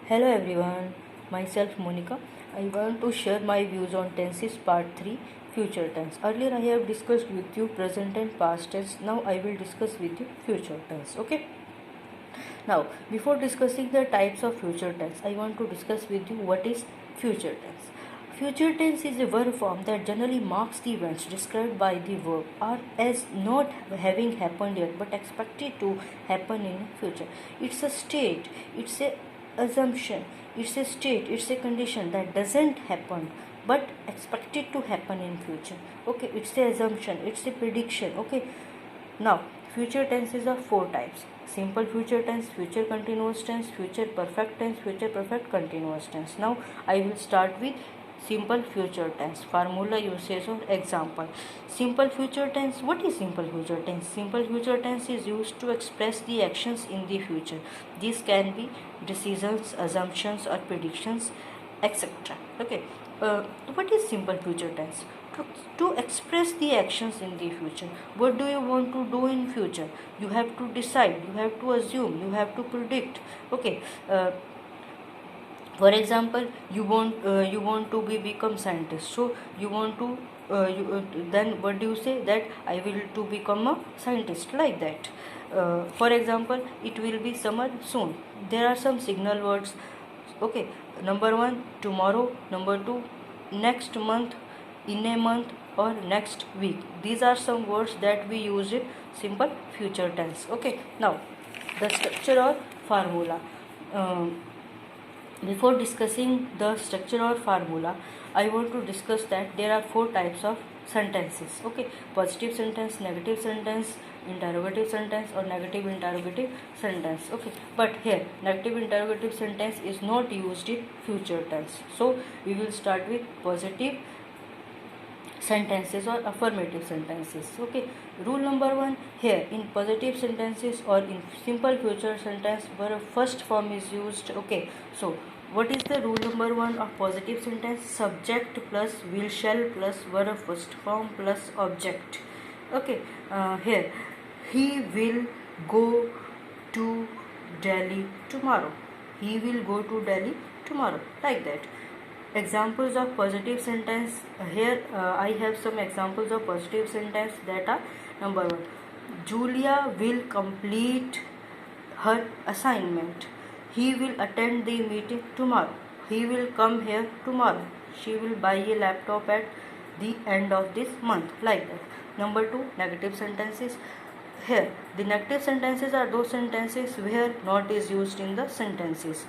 Hello everyone, myself Monica. I want to share my views on tenses part 3 future tense. Earlier I have discussed with you present and past tense. Now I will discuss with you future tense. Okay. Now before discussing the types of future tense, I want to discuss with you what is future tense. Future tense is a verb form that generally marks the events described by the verb or as not having happened yet but expected to happen in future. It's a state, it's a assumption, it's a state, it's a condition that doesn't happen but expected to happen in future. Okay, it's a assumption, it's a prediction. Okay, now future tenses are four types: simple future tense, future continuous tense, future perfect tense, future perfect continuous tense. Now I will start with simple future tense. Formula, usage or example. Simple future tense. What is simple future tense? Simple future tense is used to express the actions in the future. These can be decisions, assumptions or predictions, etc. Okay. What is simple future tense? To express the actions in the future. What do you want to do in future? You have to decide, you have to assume, you have to predict. Okay. For example, you want to become scientist, so you want to then what do you say? That I will to become a scientist, like that. For example, it will be summer soon. There are some signal words. Okay, number 1 tomorrow, number 2 next month, in a month or next week. These are some words that we use in simple future tense. Okay, now the structure or formula. Before discussing the structure or formula, I want to discuss that there are four types of sentences. Okay, positive sentence, negative sentence, interrogative sentence or negative interrogative sentence. Okay, but here negative interrogative sentence is not used in future tense. So we will start with positive sentences or affirmative sentences. Okay, rule number 1, here in positive sentences or in simple future sentence where a first form is used. Okay, so what is the rule number 1 of positive sentence? Subject plus will shall plus verb first form plus object. Okay, here he will go to Delhi tomorrow. He will go to Delhi tomorrow, like that. Examples of positive sentence. Here I have some examples of positive sentence that are: number 1, Julia will complete her assignment. He will attend the meeting tomorrow. He will come here tomorrow. She will buy a laptop at the end of this month, like that. Number 2, negative sentences. Here the negative sentences are those sentences where not is used in the sentences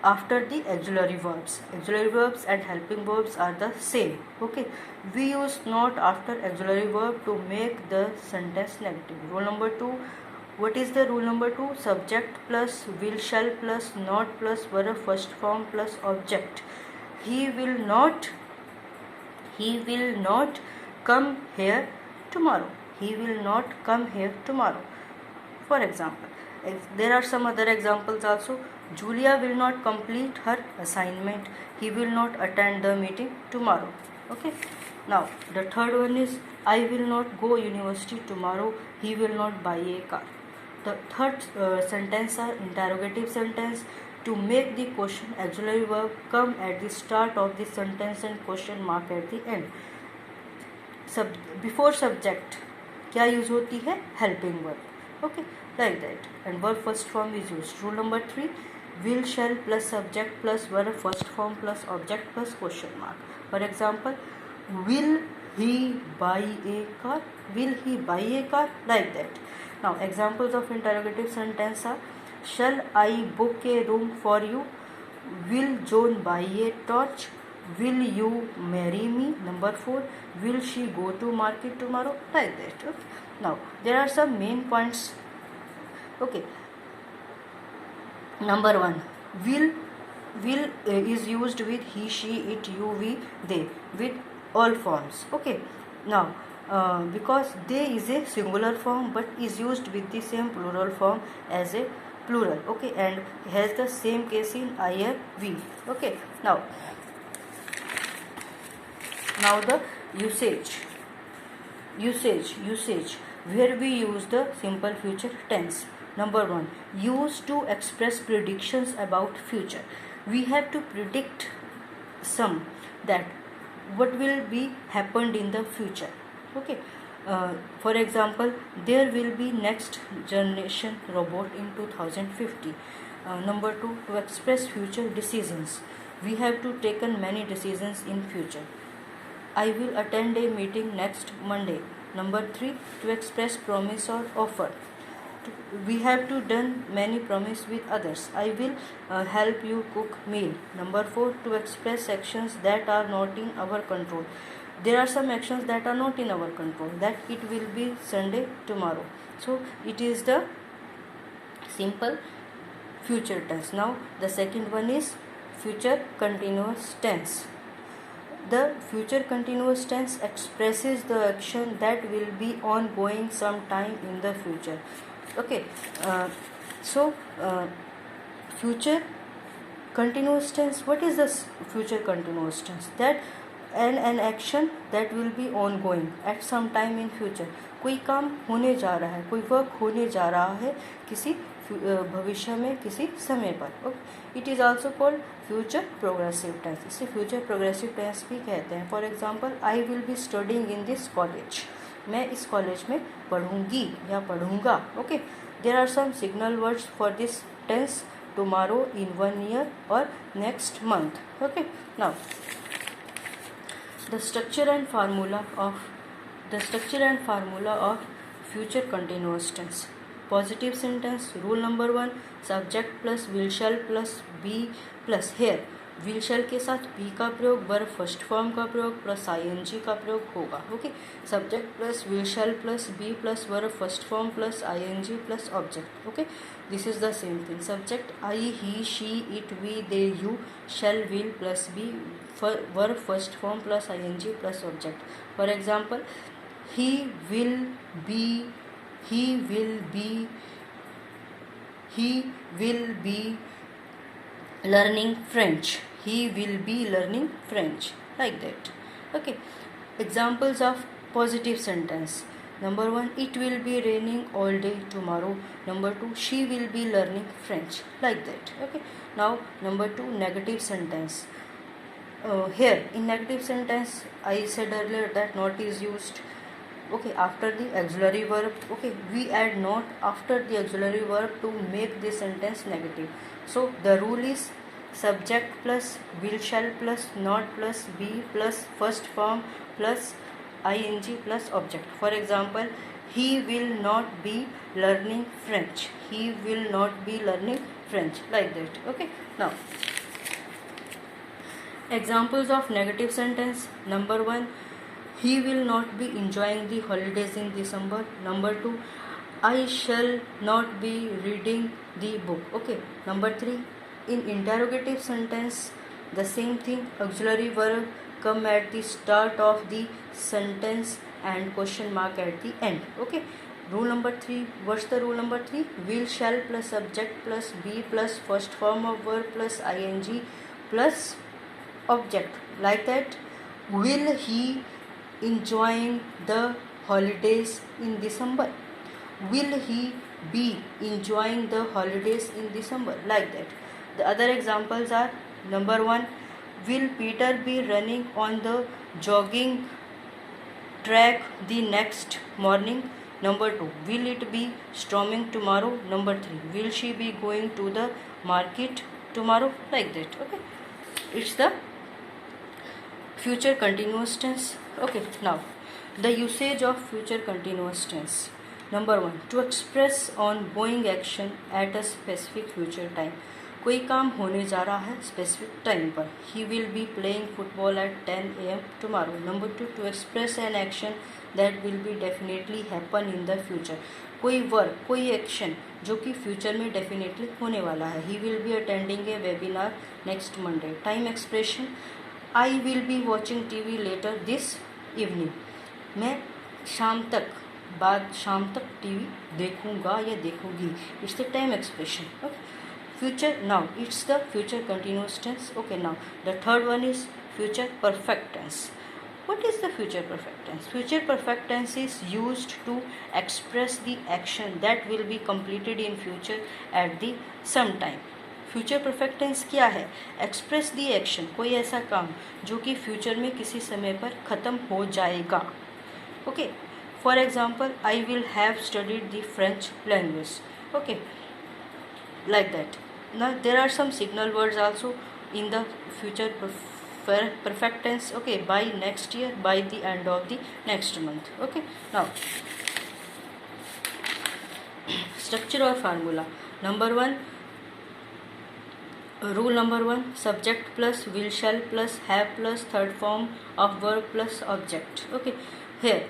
after the auxiliary verbs. Auxiliary verbs and helping verbs are the same. Okay, we use not after auxiliary verb to make the sentence negative. Rule number 2. What is the rule number 2? Subject plus will shall plus not plus verb first form plus object. He will not come here tomorrow. He will not come here tomorrow. For example, there are some other examples also. Julia will not complete her assignment. He will not attend the meeting tomorrow. Okay. Now the third one is I will not go university tomorrow. He will not buy a car. The third sentence are interrogative sentence. To make the question, auxiliary verb come at the start of the sentence and question mark at the end. Before subject क्या use होती है? Helping verb. Okay, like that, and verb first form is used. Rule number 3, will shall plus subject plus verb first form plus object plus question mark. For example, will he buy a car? Will he buy a car? Like that. Now examples of interrogative sentence are: shall I book a room for you? Will John buy a torch? Will you marry me? Number 4, will she go to market tomorrow? Like that. Okay. Now there are some main points. Okay, number 1, will is used with he, she, it, you, we, they, with all forms. Okay, now because they is a singular form but is used with the same plural form as a plural. Okay, and has the same case in I and we. Okay, now the usage where we use the simple future tense. Number 1, used to express predictions about future. We have to predict some that what will be happened in the future. Okay. For example, there will be next generation robot in 2050. Number 2, to express future decisions. We have to taken many decisions in future. I will attend a meeting next Monday. Number 3, to express promise or offer. We have to done many promise with others. I will help you cook meal. Number 4, to express actions that are not in our control. There are some actions that are not in our control, that it will be Sunday tomorrow, so it is the simple future tense. Now the second one is future continuous tense. The future continuous tense expresses the action that will be ongoing sometime in the future. Okay. Future continuous tense, what is the future continuous tense? That an action that will be ongoing at some time in future. कोई काम होने जा रहा है, कोई work होने जा रहा है किसी भविष्य में किसी समय पर. It is also called future progressive tense. इसे फ्यूचर प्रोग्रेसिव टेंस भी कहते हैं. For example, I will be studying in this college. मैं इस कॉलेज में पढ़ूंगी या पढ़ूंगा. Okay. There are some signal words for this tense: tomorrow, in 1 year, or next month. Okay. Now the structure and formula of future continuous tense. Positive sentence, rule number 1, subject plus will shall plus be plus here will shall के साथ be का प्रयोग, verb first form का प्रयोग plus ing का प्रयोग होगा. Okay. Subject plus will shall plus be plus verb first form plus ing plus object. Okay. This is the same thing. Subject I, he, she, it, we, they, you, shall, will plus be, verb first form plus ing plus object. For example, he will be learning French. He will be learning French, like that. Okay. Examples of positive sentence. Number 1, it will be raining all day tomorrow. Number 2, she will be learning French, like that. Okay. Now number 2, negative sentence. Here in negative sentence, I said earlier that not is used. Okay, after the auxiliary verb. Okay, we add not after the auxiliary verb to make the sentence negative. So the rule is subject plus will shall plus not plus be plus first form plus ing plus object. For example, he will not be learning French. He will not be learning French, like that. Okay. Now examples of negative sentence. Number 1, he will not be enjoying the holidays in December. Number 2, I shall not be reading the book. Okay. Number 3, in interrogative sentence, the same thing. Auxiliary verb come at the start of the sentence and question mark at the end. Okay. Rule number 3. What's the rule number 3? Will shall plus subject plus be plus first form of verb plus ing plus object, like that. Will he enjoying the holidays in December? Will he be enjoying the holidays in December, like that. The other examples are: number 1, will Peter be running on the jogging track the next morning? Number 2, will it be storming tomorrow? Number 3, will she be going to the market tomorrow, like that. Okay. It's the future continuous tense. Okay. Now the usage of future continuous tense. Number 1, to express ongoing action at a specific future time. कोई काम होने जा रहा है specific time पर. He will be playing football at 10 AM tomorrow. Number 2, to express an action that will be definitely happen in the future. कोई work, कोई action जो कि फ्यूचर में डेफिनेटली होने वाला है. He will be attending a webinar next Monday. Time expression: I will be watching TV later this evening. मैं शाम तक TV देखूंगा या देखूंगी. It's the time expression. Okay. Future, now it's the future continuous tense. Okay. Now the third one is future perfect tense. What is the future perfect tense? Future perfect tense is used to express the action that will be completed in future at the some time. Future perfect tense क्या है? Express दी action, कोई ऐसा काम जो कि future में किसी समय पर ख़त्म हो जाएगा. Okay, for example, I will have studied the French language. Okay, like that. Now there are some signal words also in the future perfect tense. Okay, by next year, by the end of the next month. Okay, now structure or formula. Number one, rule number one, subject plus will shall plus have plus third form of verb plus object. Okay, here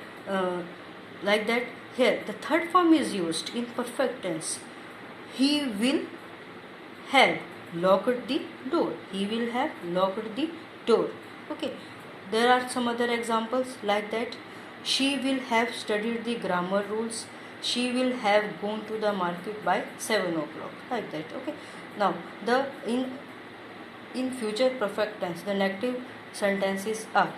like that. Here the third form is used in perfect tense. He will have locked the door. He will have locked the door. Okay, there are some other examples like that. She will have studied the grammar rules. She will have gone to the market by 7 o'clock. Like that. Okay, now the in future perfect tense, the negative sentences are,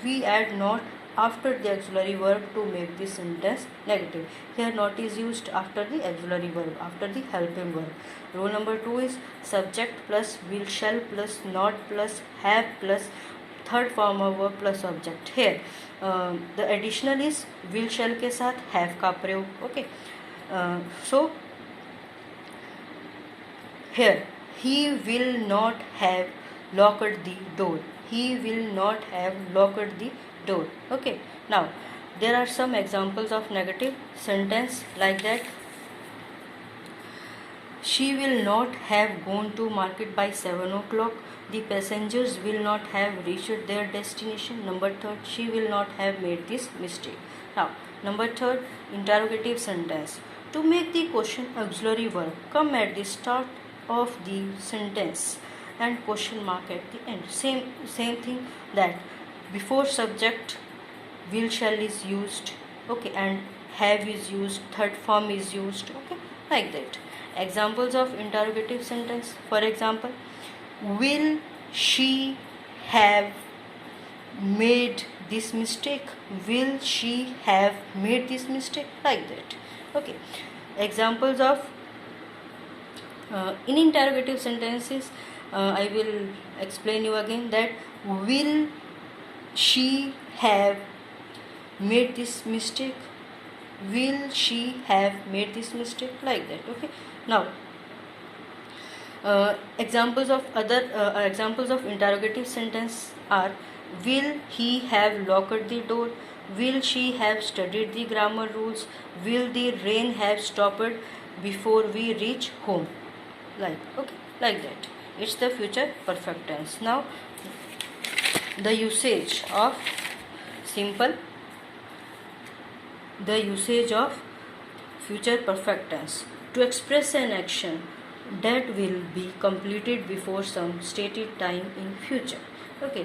we add not after the auxiliary verb to make the sentence negative. Here not is used after the auxiliary verb, after the helping verb. Rule number 2 is subject plus will shall plus not plus have plus third form of verb plus object. Here the additional is will shall के साथ have का प्रयोग. Okay, so here he will not have locked the door. He will not have locked the door. Okay, now there are some examples of negative sentence like that. She will not have gone to market by 7 o'clock. The passengers will not have reached their destination. Number third, she will not have made this mistake. Now, number third, interrogative sentence. To make the question auxiliary verb come at the start of the sentence and question mark at the end. Same thing, that before subject will shall is used. Okay, and have is used, third form is used. Okay, like that. Examples of interrogative sentence, for example, will she have made this mistake? Will she have made this mistake? Like that. Okay, examples of in interrogative sentences, I will explain you again that will she have made this mistake? Will she have made this mistake? Like that. Okay, now examples of interrogative sentence are, will he have locked the door? Will she have studied the grammar rules? Will the rain have stopped before we reach home? Like, okay, like that. It's the future perfect tense. Now the usage of future perfect tense to express an action that will be completed before some stated time in future. Okay,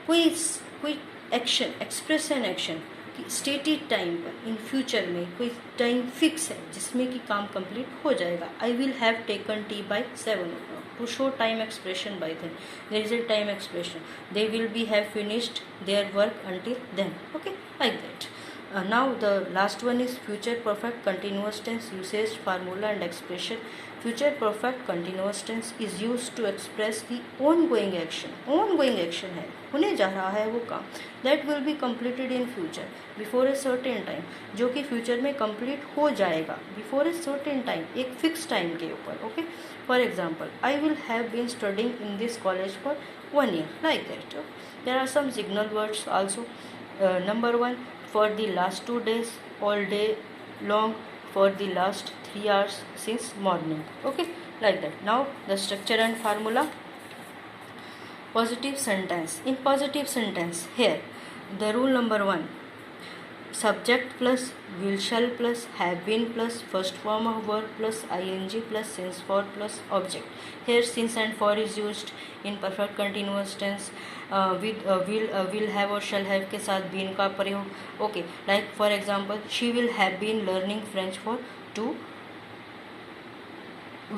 कोई action, express an action stated time पर in future में कोई time fix है जिसमें कि काम complete हो जाएगा. I will have taken tea by 7 o'clock. To show time expression by then, there is a time expression. They will be have finished their work until then. Okay, like that. Now the last one is future perfect continuous tense usage, formula and expression. Future perfect continuous tense is used to express the ongoing action. Ongoing action है, होने जा रहा है वो काम, that will be completed in future before a certain time, जो कि future में complete हो जाएगा before a certain time, एक fixed time के ऊपर. Okay, for example, I will have been studying in this college for 1 year. Like that. There are some signal words also. Number one, for the last 2 days, all day long, for the last 3 hours since morning. Okay, like that. Now the structure and formula. Positive sentence. In positive sentence, here the rule number 1, subject plus will shall plus have been plus first form of verb plus ing plus since for plus object. Here since and for is used in perfect continuous tense with will have or shall have के साथ been का प्रयोग. Okay, like for example, she will have been learning French for 2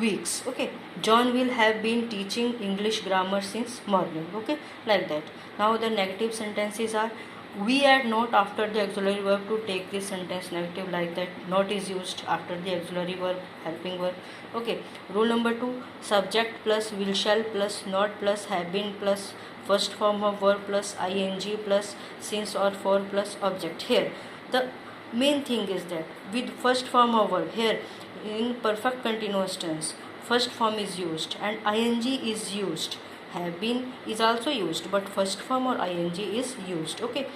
weeks. Okay, John will have been teaching English grammar since morning. Okay, like that. Now the negative sentences are, we add not after the auxiliary verb to take this sentence negative, like that. Not is used after the auxiliary verb, helping verb. Okay. Rule number 2, subject plus will shall plus not plus have been plus first form of verb plus ing plus since or for plus object. Here the main thing is that with first form of verb, here in perfect continuous tense, first form is used and ing is used. Have been is also used, but first form or ing is used. Okay.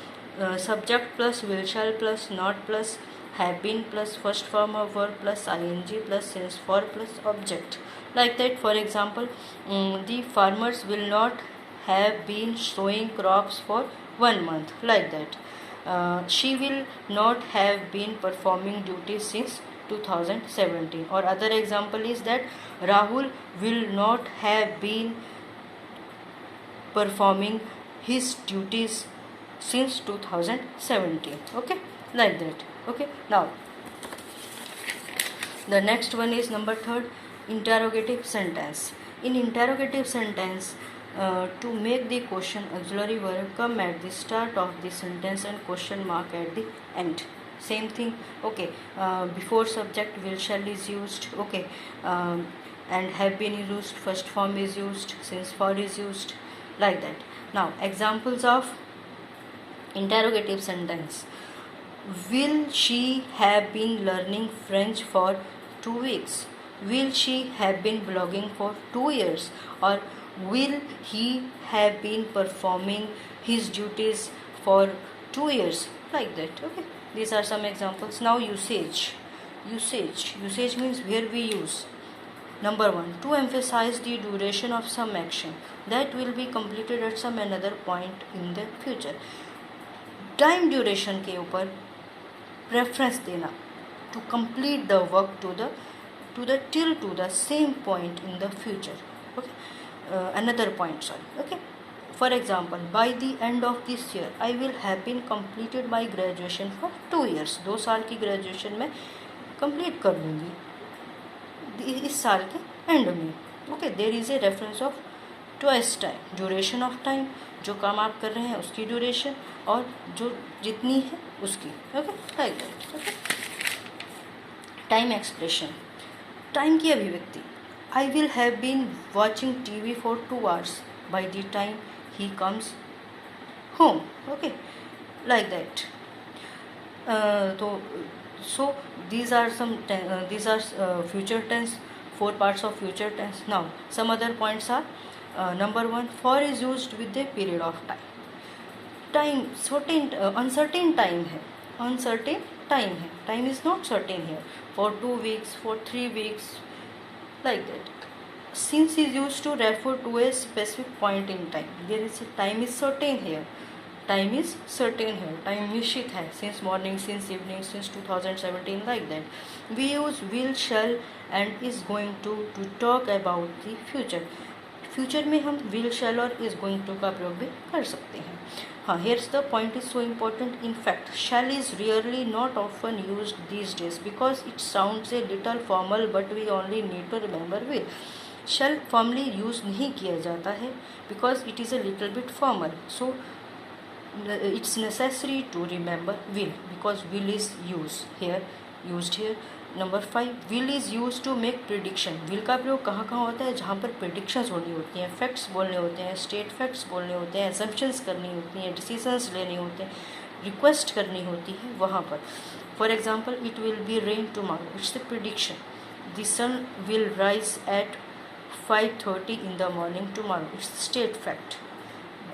Subject plus will shall plus not plus have been plus first form of verb plus ing plus since for plus object, like that. For example, the farmers will not have been sowing crops for 1 month, like that. She will not have been performing duties since 2017. Or other example is that Rahul will not have been performing his duties since 2017. Okay, like that. Okay, now the next one is number 3, interrogative sentence. In interrogative sentence, to make the question auxiliary verb come at the start of the sentence and question mark at the end. Same thing. Okay. Before subject will shall is used. Okay. And have been is used, first form is used, since for is used, like that. Now examples of interrogative sentence. Will she have been learning French for 2 weeks? Will she have been blogging for 2 years? Or will he have been performing his duties for 2 years? Like that. Okay. These are some examples. Now usage. Usage means where we use. Number 1, to emphasize the duration of some action that will be completed at some another point in the future. Time duration के ऊपर preference देना, to complete the work to the same point in the future. Okay. Another point, sorry. Okay. For example, by the end of this year I will have been completed my graduation for 2 years. 2 साल की graduation में complete कर लूँगी इस साल के end में. Okay. There is a reference of twice time, duration of time, जो काम आप कर रहे हैं उसकी ड्यूरेशन और जो जितनी है उसकी. Okay, like that. Okay. Time expression, time की अभिव्यक्ति. I will have been watching TV for 2 hours by the time he comes home. Okay, like that. तो so these are future tense, 4 parts of future tense. Now some other points are, number 1, for is used with a period of time. Time certain, uncertain time है, uncertain time है. Time is not certain here. For 2 weeks, for 3 weeks, like that. Since is used to refer to a specific point in time. There is a time is certain here. Time is certain here. Time निश्चित है. Since morning, since evening, since 2017, like that. We use will, shall and is going to talk about the future. Future में हम will, shall और is going to का प्रयोग भी कर सकते हैं. हाँ, here's the point is so important. In fact, shall is rarely, not often used these days because it sounds a little formal, but we only need to remember will. Shall formally use नहीं किया जाता है because it is a little bit formal. So it's necessary to remember will because will is used here. Number 5, will is used to make prediction. will का प्रयोग कहाँ कहाँ होता है? जहाँ पर predictions होनी होती हैं, facts बोलने होते हैं, state facts बोलने होते हैं, assumptions करनी होती हैं, decisions लेने होते हैं, request करनी होती है वहाँ पर. For example, it will be rain tomorrow. It's the prediction. The sun will rise at 5:30 in the morning tomorrow. It's the state fact.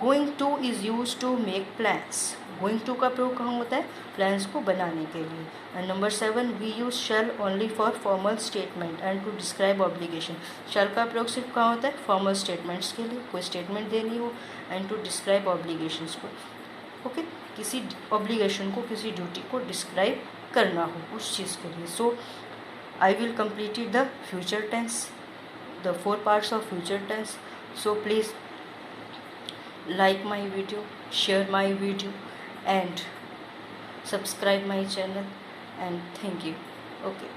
Going to is used to make plans. Going to का प्रयोग कहाँ होता है? Plans को बनाने के लिए. And number 7, we use shall only for formal statement and to describe obligation. Shall का प्रयोग सिर्फ कहाँ होता है? फॉर्मल स्टेटमेंट्स के लिए, कोई स्टेटमेंट देनी हो एंड टू डिस्क्राइब ऑब्लिगेशंस को. ओके, किसी ऑब्लिगेशन को, किसी ड्यूटी को डिस्क्राइब करना हो उस चीज़ के लिए. So I will completed the future tense, the 4 parts of future tense. So please like my video, share my video and subscribe my channel, and thank you. Okay.